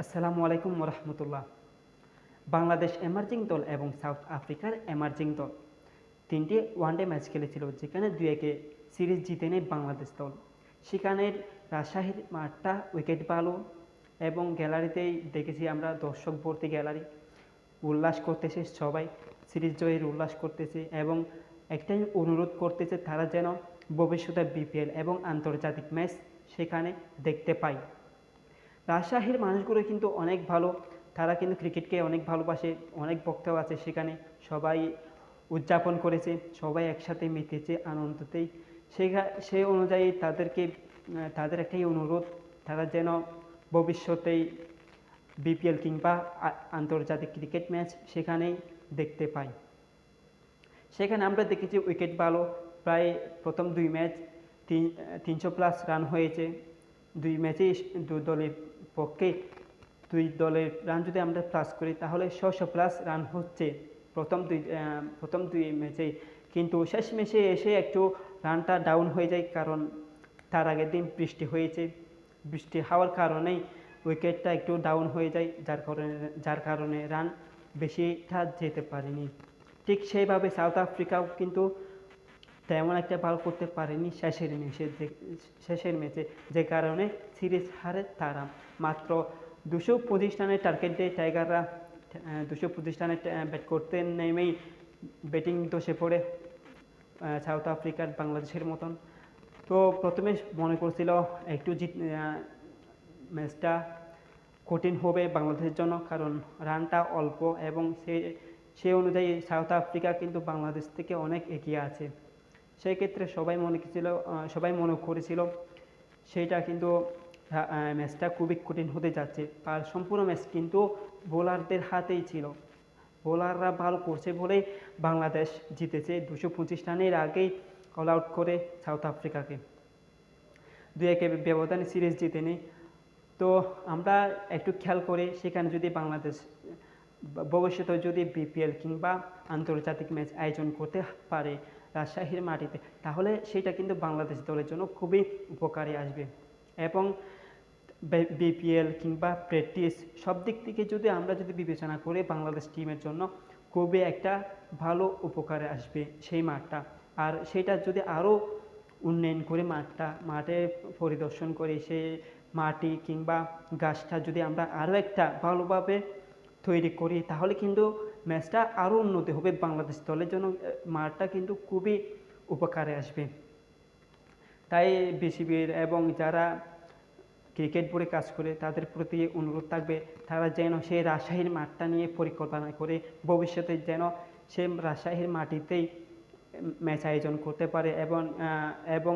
আসসালামু আলাইকুম রহমতুল্লাহ। বাংলাদেশ এমার্জিং দল এবং সাউথ আফ্রিকার এমার্জিং দল তিনটি ওয়ানডে ম্যাচ খেলেছিল, যেখানে 2-1 সিরিজ জিতে নেয় বাংলাদেশ দল। সেখানের রাজশাহীর মাঠটা উইকেট ভালো এবং গ্যালারিতেই দেখেছি আমরা দর্শক ভর্তি গ্যালারি, উল্লাস করতেছে সবাই, সিরিজ জয়ের উল্লাস করতেছে এবং একটাই অনুরোধ করতেছে তারা যেন ভবিষ্যতে বিপিএল এবং আন্তর্জাতিক ম্যাচ সেখানে দেখতে পায়। রাজশাহীর মানুষগুলো কিন্তু অনেক ভালো, তারা কিন্তু ক্রিকেটকে অনেক ভালোবাসে, অনেক ভক্তও আছে সেখানে, সবাই উদযাপন করেছে, সবাই একসাথে মেতেছে আনন্দতেই। সেই অনুযায়ী তাদের একটাই অনুরোধ, তারা যেন ভবিষ্যতেই বিপিএল কিংবা আন্তর্জাতিক ক্রিকেট ম্যাচ সেখানেই দেখতে পাই। সেখানে আমরা দেখেছি উইকেট ভালো, প্রায় প্রথম 2 ম্যাচ 300+ রান হয়েছে। 2 ম্যাচেই দুই দলের পক্ষে 2 দলের রান যদি আমরা প্লাস করি তাহলে 600+ রান হচ্ছে প্রথম দুই ম্যাচেই। কিন্তু শেষ ম্যাচে এসে একটু রানটা ডাউন হয়ে যায়, কারণ তার আগের দিন বৃষ্টি হয়েছে, বৃষ্টি হওয়ার কারণেই উইকেটটা একটু ডাউন হয়ে যায়, যার কারণে রান বেশিটা যেতে পারেনি। ঠিক সেইভাবে সাউথ আফ্রিকাও কিন্তু তেমন একটা ভালো করতে পারেনি শেষের ম্যাচে, যে কারণে সিরিজ হারে তারা। মাত্র 225 রানের টার্গেট দেয় টাইগাররা। 225 রানে ব্যাট করতে নেমেই ব্যাটিং ধসে পড়ে সাউথ আফ্রিকার বাংলাদেশের মতন। তো প্রথমে মনে করছিল একটু ম্যাচটা কঠিন হবে বাংলাদেশের জন্য, কারণ রানটা অল্প এবং সেই অনুযায়ী সাউথ আফ্রিকা কিন্তু বাংলাদেশ থেকে অনেক এগিয়ে আছে। সেই ক্ষেত্রে সবাই মনে করেছিল সেইটা কিন্তু ম্যাচটা খুবই কঠিন হতে যাচ্ছে। আর সম্পূর্ণ ম্যাচ কিন্তু বোলারদের হাতেই ছিল, বোলাররা ভালো করছে বলেই বাংলাদেশ জিতেছে 225 রানের আগেই অল আউট করে সাউথ আফ্রিকাকে। 2-1 ব্যবধানে সিরিজ জিতে নেই। তো আমরা একটু খেয়াল করে সেখানে যদি বাংলাদেশ ভবিষ্যতে যদি বিপিএল কিংবা আন্তর্জাতিক ম্যাচ আয়োজন করতে পারে রাজশাহীর মাটিতে, তাহলে সেটা কিন্তু বাংলাদেশ দলের জন্য খুবই উপকারে আসবে এবং বিপিএল কিংবা প্র্যাকটিস সব দিক থেকে আমরা যদি বিবেচনা করি বাংলাদেশ টিমের জন্য খুবই একটা ভালো উপকারে আসবে সেই মাঠটা। আর সেটা যদি আরও উন্নয়ন করে মাঠে পরিদর্শন করে সেই মাটি কিংবা গাছটা যদি আমরা আরও একটা ভালোভাবে তৈরি করি, তাহলে কিন্তু ম্যাচটা আরও উন্নতি হবে বাংলাদেশ দলের জন্য, মাঠটা কিন্তু খুবই উপকারে আসবে। তাই বিসিবির এবং যারা ক্রিকেট বোর্ডে কাজ করে তাদের প্রতি অনুরোধ থাকবে, তারা যেন সেই রাজশাহীর মাঠটা নিয়ে পরিকল্পনা করে ভবিষ্যতে যেন সে রাজশাহীর মাটিতেই ম্যাচ আয়োজন করতে পারে এবং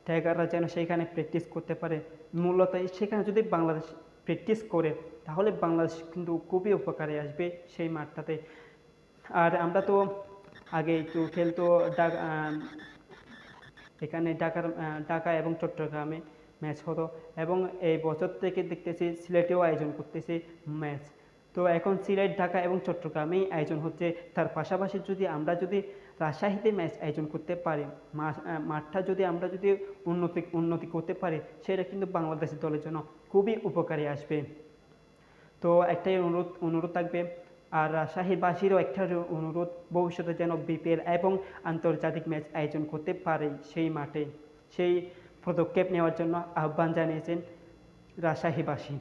টাইগাররা যেন সেইখানে প্র্যাকটিস করতে পারে। মূলত সেখানে যদি বাংলাদেশ প্র্যাকটিস করে তাহলে বাংলাদেশ কিন্তু খুবই উপকারে আসবে সেই মাঠটাতে। আর আমরা তো আগে একটু খেলতো এখানে ঢাকা এবং চট্টগ্রামে ম্যাচ হতো, এবং এই বছর থেকে দেখতেছি সিলেটেও আয়োজন করতেছে ম্যাচ। তো এখন সিলেট, ঢাকা এবং চট্টগ্রামেই আয়োজন হচ্ছে। তার পাশাপাশি আমরা যদি রাজশাহীতে ম্যাচ আয়োজন করতে পারি, মাঠটা আমরা যদি উন্নতি করতে পারি, সেটা কিন্তু বাংলাদেশ দলের জন্য খুবই উপকারে আসবে। তো একটাই অনুরোধ থাকবে, আর রাজশাহীবাসীরও একটা অনুরোধ, ভবিষ্যতে যেন বিপিএল এবং আন্তর্জাতিক ম্যাচ আয়োজন করতে পারে সেই মাঠে, সেই পদক্ষেপ নেওয়ার জন্য আহ্বান জানিয়েছেন রাজশাহীবাসী।